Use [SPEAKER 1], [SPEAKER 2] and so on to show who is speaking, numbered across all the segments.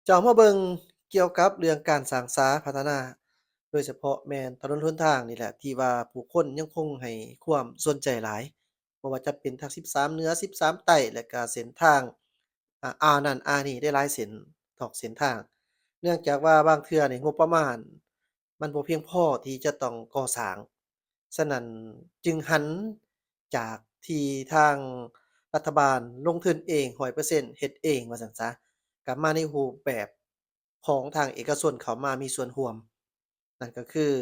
[SPEAKER 1] เจ้ามาเบิ่งเกี่ยวกับเรื่องการสร้างสาพัฒนา โดยเฉพาะแม่นถนนหนทางนี่แหละที่ว่าผู้คนยังคงให้ความสนใจหลายบ่ว่าจะเป็นทาง13เหนือ13ใต้และก็เส้นทางอ่าวนั้นอ่าวนี้ได้หลายเส้นเส้นทางเนื่องจากว่าบางเทื่อนี่งบประมาณมันบ่เพียงพอที่จะต้องก่อสร้างฉะนั้นจึงหันจากที่ทางรัฐบาลลงทุนเอง100%เฮ็ดเองว่าซั่นซะ กลับมาในรูปแบบของทางเอกชนเข้ามามีส่วนร่วมนั่นก็คือ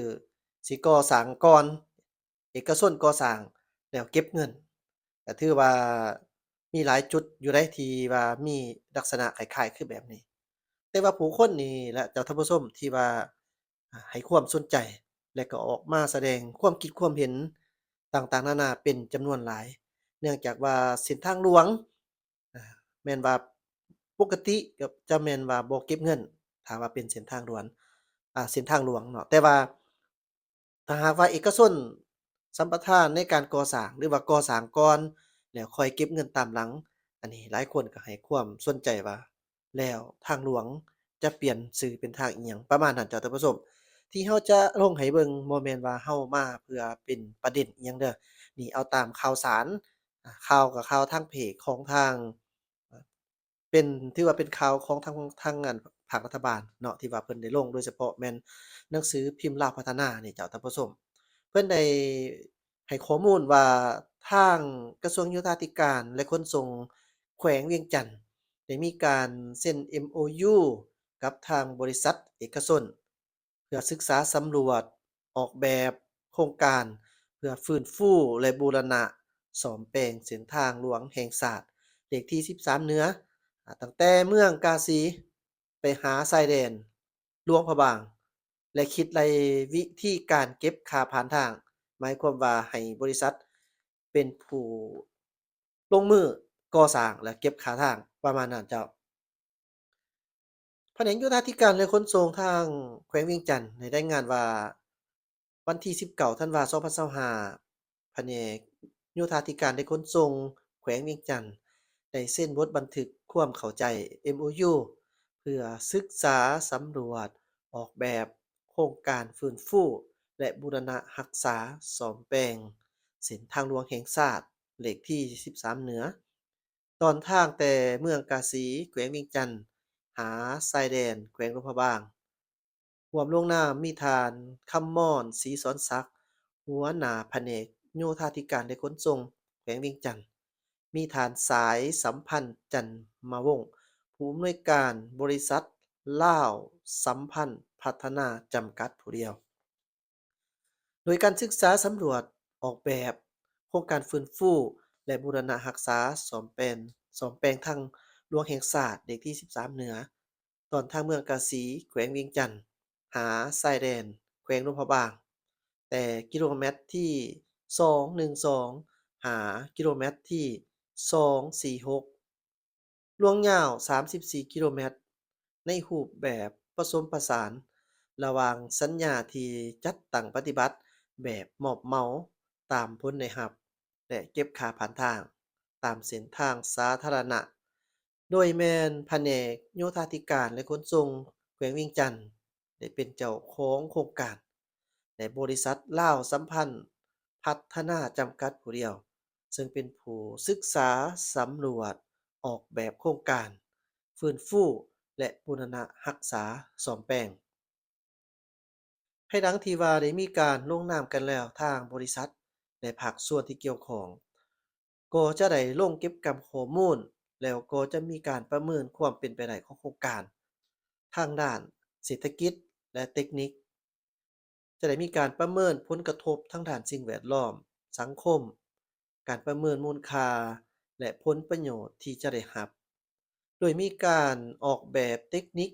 [SPEAKER 1] สิก่อสร้างก่อนเอกชนก่อสร้างแล้วเก็บเงินก็ถือว่ามีหลายจุดอยู่เดะที่ว่ามีลักษณะคล้ายๆคือแบบนี้แต่ว่าผู้คนนี่แหละเจ้าท่านผู้ชมที่ว่าให้ความสนใจและก็ออกมาแสดงความคิดความเห็นต่างๆนานาเป็นจำนวนหลายเนื่องจากว่าเส้นทางหลวงอาแม่นว่า ปกติก็จะแม่นว่าบ่เก็บเงินถ้าว่าเป็นเส้นทางด่วนเส้นทางหลวงเนาะแต่ว่าถ้าหากว่าเอกชนสัมปทานในการก่อสร้างหรือว่าก่อสร้างก่อนแล้วค่อยเก็บเงินตามหลังอันนี้หลายคนก็ให้ความสนใจว่าแล้วทางหลวงจะเปลี่ยนชื่อเป็นทางอิหยังประมาณนั้นจ้ะท่านผู้ชมที่เราจะลงให้เบิ่งบ่แม่นว่าเรามาเพื่อเป็นประเด็นอิหยังเด้อนี่เอาตามข่าวสารข่าวก็ข่าวทางเพจของทาง เป็นถือว่าเป็นข่าวของทางอันภาครัฐบาลเนาะที่ว่าเพิ่นได้ลงโดยเฉพาะแม่นหนังสือพิมพ์ลาวพัฒนานี่เจ้าท่านผู้ชมเพิ่นได้ให้ข้อมูลว่าทางกระทรวงโยธาธิการและขนส่งแขวงเวียงจันทน์ได้มีการเซ็น MOU กับทางบริษัทเอกชนเพื่อศึกษาสำรวจออกแบบโครงการเพื่อฟื้นฟูและบูรณะซ่อมแปลงเส้นทางหลวงแห่งชาติเลขที่13เหนือ ตั้งแต่เมืองกาสีไปหาชายแดนหลวงพระบางและคิดวิธีการเก็บค่าผ่านทางหมายความว่าให้บริษัทเป็นผู้ลงมือก่อสร้างและเก็บค่าทางประมาณนั้นเจ้าแผนกโยธาธิการและขนส่งทางแขวงเวียงจันทน์ได้รายงานว่าวันที่19ธันวาคม2025แผนกโยธาธิการและขนส่งแขวงเวียงจันทน์ ได้เซ็นบทบันทึกความเข้าใจ MOU เพื่อศึกษาสำรวจออกแบบโครงการฟื้นฟูและบูรณะรักษาซ่อมแปลงเส้นทางหลวงแห่งชาติเลขที่13เหนือตอนทางแต่เมืองกาสีแขวงเวียงจันทน์หาชายแดนแขวงหลวงพระบางร่วมลงนามมีท่านคำม่อนศรีสอนศักดิ์หัวหน้าแผนกโยธาธิการและขนส่งแขวงเวียงจันทน์ มีฐานสายสัมพันธ์จันมาวงศ์ผู้อำนวยการบริษัทลาวสัมพันธ์พัฒนาจำกัดผู้เดียว โดยการศึกษาสำรวจออกแบบโครงการฟื้นฟูและบูรณะรักษาซ่อมแปลงทางหลวงแห่งชาติเลขที่13เหนือตอนทางเมืองกาสีแขวงเวียงจันทน์หาชายแดนแขวงหลวงพระบางแต่กิโลเมตรที่212หากิโลเมตรที่246รวมยาว34กิโลเมตรในรูปแบบผสมผสานระหว่างสัญญาที่จัดตั้งปฏิบัติแบบมอบเหมาตามผลได้รับและเก็บค่าผ่านทางตามเส้นทางสาธารณะโดยแม่นแผนกโยธาธิการและขนส่งแขวงเวียงจันทน์ได้เป็นเจ้าของโครงการและบริษัทลาวสัมพันธ์พัฒนาจำกัดผู้เดียว ซึ่งเป็นผู้ศึกษาสำรวจออกแบบโครงการฟื้นฟูและบูรณะรักษาซ่อมแปลงภายหลังที่ว่าได้มีการลงนามกันแล้วทางบริษัทและภาคส่วนที่เกี่ยวข้องก็จะได้ลงเก็บกำข้อมูลแล้วก็จะมีการประเมินความเป็นไปได้ของโครงการทางด้านเศรษฐกิจและเทคนิคจะได้มีการประเมินผลกระทบทางด้านสิ่งแวดล้อมสังคมการประเมินมูลค่าและผลประโยชน์ที่จะได้รับ โดยมีการออกแบบเทคนิค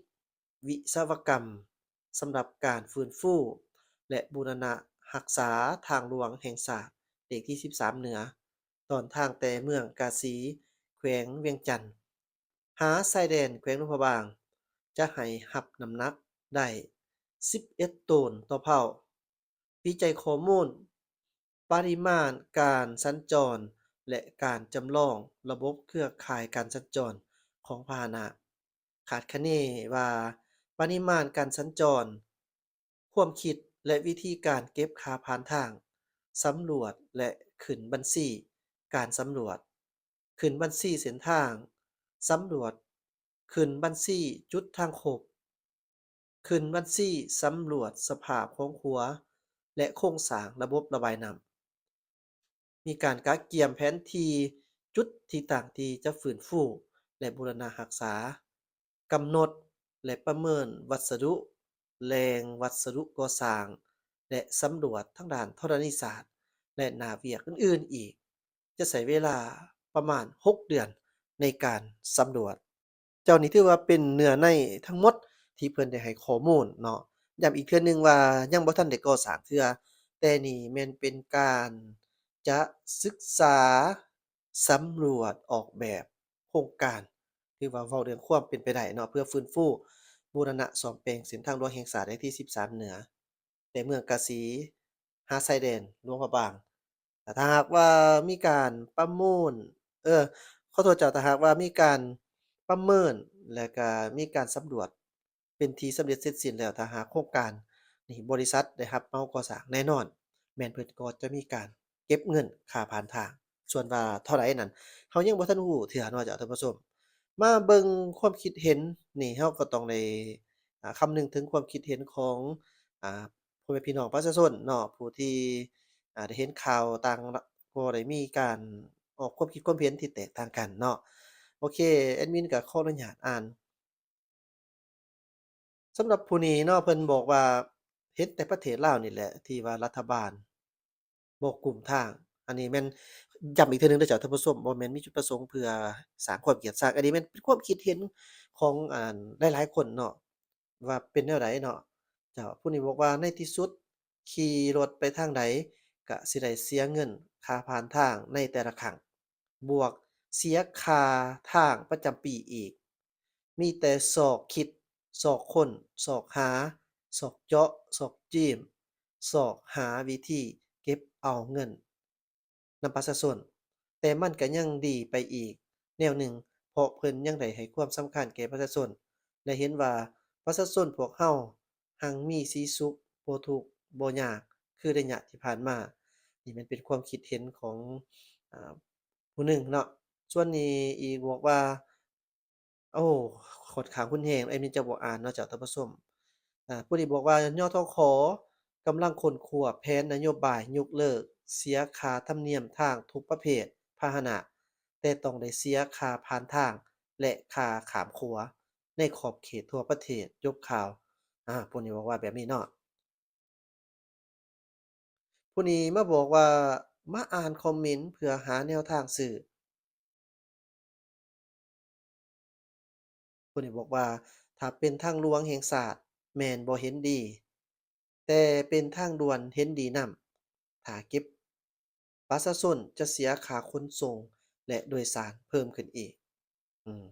[SPEAKER 1] วิศวกรรมสำหรับการฟื้นฟูและบูรณะรักษาทางหลวงแห่งชาติเลขที่13เหนือตอนทางแต่เมืองกาสีแขวงเวียงจันทน์หาชายแดนแขวงหลวงพระบางจะให้รับน้ำหนักได้11ตนต่อเผ่าวิจัยข้อมูลปริมาณการสัญจรและการจำลองระบบเครือข่ายการสัญจร ของพาหนะ คาดคะเนว่าปริมาณการสัญจรความคิดและวิธีการเก็บค่าผ่านทางสำรวจและขึ้นบัญชีการสำรวจขึ้นบัญชีเส้นทางสำรวจขึ้นบัญชีจุดทางคบขึ้นบัญชีสำรวจสภาพของหัวและโครงสร้างระบบระบายน้ำ มีการกักเกี่ยมแผนที่จุดที่ต่างที่จะฟื้นฟูและบูรณะรักษากำหนดและประเมินวัสดุแหล่งวัสดุก่อสร้างและสำรวจทางด้านธรณีศาสตร์และนาเวียกอื่นๆอีกจะใช้เวลาประมาณ6เดือนในการสำรวจเจ้านี้ถือว่าเป็นเนื้อในทั้งหมดที่เพิ่นได้ให้ข้อมูลเนาะย้ำอีกเทื่อหนึ่งว่ายังบ่ทันได้ก่อสร้างเทื่อแต่นี่แม่นเป็นการ จะศึกษาสำรวจออกแบบโครงการที่ว่าเว้าเรื่องความเป็นไปได้เนาะเพื่อฟื้นฟูบูรณะซ่อมแปลงเส้นทางหลวงแห่งชาติแห่งที่13เหนือในเมืองกาสีหาดทรายแดนหลวงพระบางแต่ถ้าหากว่ามีการประมูลเออขอโทษเจ้าถ้าหากว่ามีการประเมินและก็มีการสำรวจเป็นที่สำเร็จเสร็จสิ้นแล้วถ้าหากโครงการนี่บริษัทได้รับเหมาก่อสร้างแน่นอนแม่นเพิ่นก็จะมีการ เก็บเงินค่าผ่านทางส่วนว่าเท่าไรนั้นเรายังบ่ทันรู้เทื่อเนาะจ้ะท่านผู้ชมมาเบิ่งความคิดเห็นนี่เราก็ต้องได้คำนึงถึงความคิดเห็นของอ่าพ่อแม่พี่น้องประชาชนเนาะผู้ที่ได้เห็นข่าวต่างก็ได้มีการออกความคิดความเห็นที่แตกต่างกันเนาะโอเคแอดมินก็ขออนุญาตอ่านสำหรับผู้นี้เนาะเพิ่นบอกว่าเห็นแต่ประเทศลาวนี่แหละที่ว่ารัฐบาล บ่กลุ่มทาง อันนี้แม่นย้ำอีกเทื่อหนึ่งเด้อจ้ะท่านผู้ชมบ่แม่นมีจุดประสงค์เพื่อสร้างความเกลียดชังอันนี้แม่นเป็นความคิดเห็นของหลายๆคนเนาะว่าเป็นแนวใดเนาะเจ้าผู้นี้บอกว่าในที่สุดขี่รถไปทางใดก็สิได้เสียเงินค่าผ่านทางในแต่ละครั้งบวกเสียค่าทางประจำปีอีกมีแต่ศอกคิดศอกค้นศอกหาศอกเจาะศอกจิ้มศอกหาวิธีเก็บเอาเงิน นำประชาชนแต่มันก็ยังดีไปอีกแนวหนึ่งเพราะเพิ่นยังได้ให้ความสำคัญแก่ประชาชนและเห็นว่าประชาชนพวกเราหั้งมีสีสุขบ่ทุกข์บ่ยากคือระยะที่ผ่านมานี่มันเป็นความคิดเห็นของอ่าผู้หนึ่งเนาะส่วนนี้อีกบอกว่าโอ้ค่อนข้างรุนแรงอันนี้จะบ่อ่านเนาะจากท่านผู้ชมผู้นี้บอกว่ายทขกำลังค้นคว้าแผนนโยบายยกเลิกเสียค่าธรรมเนียมทางทุกประเภทพาหนะแต่ต้องได้เสียค่าผ่านทางและค่าข้ามรั้วในขอบเขตทั่วประเทศยกข่าวผู้นี้บอกว่าแบบนี้เนาะผู้นี้มาบอกว่ามาอ่านคอมเมนต์เพื่อหาแนวทางซื้อผู้นี้บอกว่าถ้าเป็นทางหลวงแห่งชาติแม่นบ่เห็นดี แต่เป็นทางด่วนเห็นดีนำถ้าเก็บประชาชนจะเสียค่าขนส่งและโดยสารเพิ่มขึ้นอีกอืม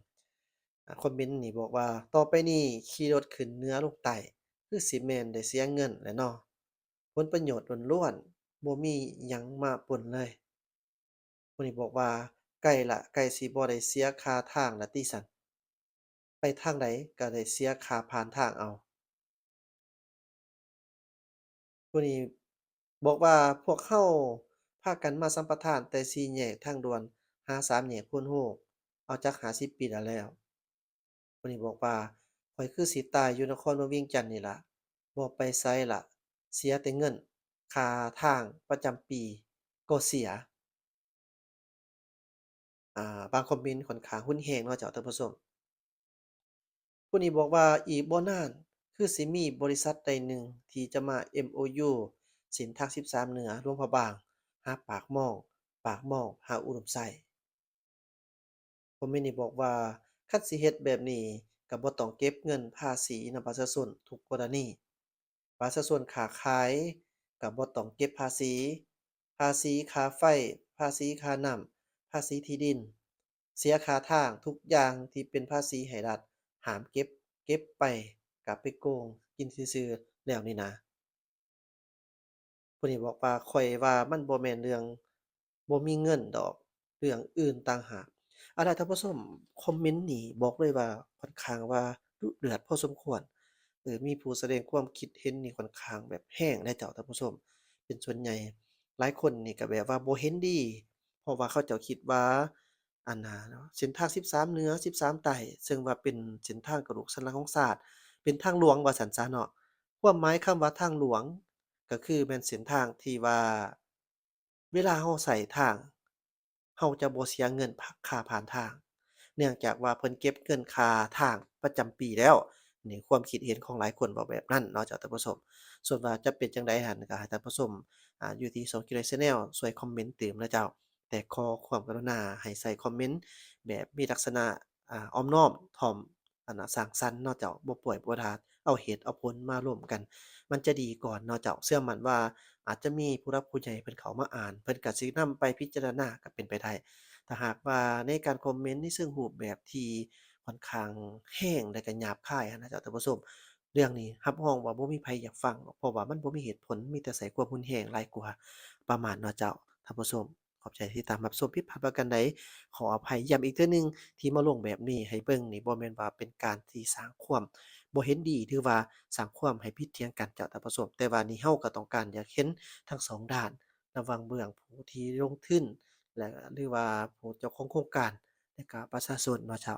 [SPEAKER 1] คอมเมนต์นี่บอกว่าต่อไปนี้ขี่รถขึ้นเหนือลงใต้คือสิแม่นได้เสียเงินแหละเนาะผลประโยชน์ล้วนๆบ่มีหยังมาปนเลยคนนี้บอกว่าใกล้ละใกล้สิบ่ได้เสียค่าทางแล้วติซั้นไปทางใดก็ได้เสียค่าผ่านทางเอาผู้นี้ บอกว่าพวกเราพากันมาสัมปทานแต่4แยกทางด่วนหา3แยกพ้นโฮกเอาจัก50ปีแล้วคนนี้บอกว่าข้อยคือสิตายอยู่นครบ่เวียงจันทน์นี่ล่ะบ่ไปไสล่ะเสียแต่เงินค่าทางประจำปีก็เสียบางคอมเมนต์ค่อนข้างรุนแรงเนาะเจ้าท่านผู้ชม ผู้นี้บอกว่าอีกบ่นานคือสิมีบริษัทใดหนึ่งที่จะมา MOU เส้นทาง13เหนือหลวงพระบางหาปากหม้องปากหม้องหาอุดมไส้ผมมีนี่บอกว่าคันสิเฮ็ดแบบนี้ก็บ่ต้องเก็บเงินภาษีนำประชาชนทุกกรณีประชาชนค้าขายก็บ่ต้องเก็บภาษีภาษีค่าไฟภาษีค่าน้ำภาษีที่ดินเสียค่าทางทุกอย่างที่เป็นภาษีให้รัฐห้ามเก็บไปก็ไปโกงกินซื่อๆแล้วนี่นะผู้นี้บอกว่าข้อยว่ามันบ่แม่นเรื่องบ่มีเงินดอกเรื่องอื่นต่างหาก ล่ะท่านผู้ชมคอมเมนต์นี่บอกเลยว่าค่อนข้างว่าดุเดือดพอสมควรมีผู้แสดงความคิดเห็นนี่ค่อนข้างแบบแรงเลยเจ้าท่านผู้ชมเป็นส่วนใหญ่หลายคนนี่ก็แบบว่าบ่เห็นดีเพราะว่าเขาเจ้าคิดว่าอันน่ะเนาะเส้นทาง13เหนือ13ใต้ซึ่งว่าเป็นเส้นทางกระดูกสันหลังของชาติเป็นทางหลวงว่าซั้นซะเนาะความหมายคำว่าทางหลวงก็คือแม่นเส้นทางที่ว่าเวลาเราใช้ทาง เราจะบ่เสียเงินค่าผ่านทางเนื่องจากว่าเพิ่นเก็บเงินค่าทางประจำปีแล้วนี่ความคิดเห็นของหลายคนเว้าแบบนั้นเนาะเจ้าท่านผู้ชมส่วนว่าจะเป็นจั่งใดหั้นก็ให้ท่านผู้ชมอยู่ที่2 Q&A Channel ช่วยคอมเมนต์เติมนะเจ้าแต่ขอความกรุณาให้ใส่คอมเมนต์แบบมีลักษณะอ้อมน้อมถ่อมสร้างสรรค์เนาะเจ้าบ่ป่วยบ่ทาดเอาเหตุเอาผลมารวมกันมันจะดีก่อนเนาะเจ้าเชื่อมั่นว่า อาจจะมีผู้หลักผู้ใหญ่เพิ่นเข้ามาอ่านเพิ่นก็สินำไปพิจารณาก็เป็นไปได้ถ้าหากว่าในการคอมเมนต์ในเชิงรูปแบบที่ค่อนข้างแรงและก็หยาบคายอะนะเจ้าท่านผู้ชมเรื่องนี้รับรองว่าบ่มีไผอยากฟังหรอกเพราะว่ามันบ่มีเหตุผลมีแต่ใส่ความรุนแรงหลายกว่าประมาณเนาะเจ้าท่านผู้ชมขอบใจที่ตามรับชมผิดพลาดประการใดขออภัยย้ำอีกเทื่อหนึ่งที่มาลงแบบนี้ให้เบิ่งนี่บ่แม่นว่าเป็นการที่สร้างความ บ่เห็นดีหรือว่าสร้างความให้ผิดเถียงกันจากท่านผู้ชมแต่ว่านี่เราก็ต้องการอยากเห็นทั้งสองด้านระหว่างเบื้องผู้ที่ลงทุนและหรือว่าผู้เจ้าของโครงการและก็ประชาชนเนาะเจ้า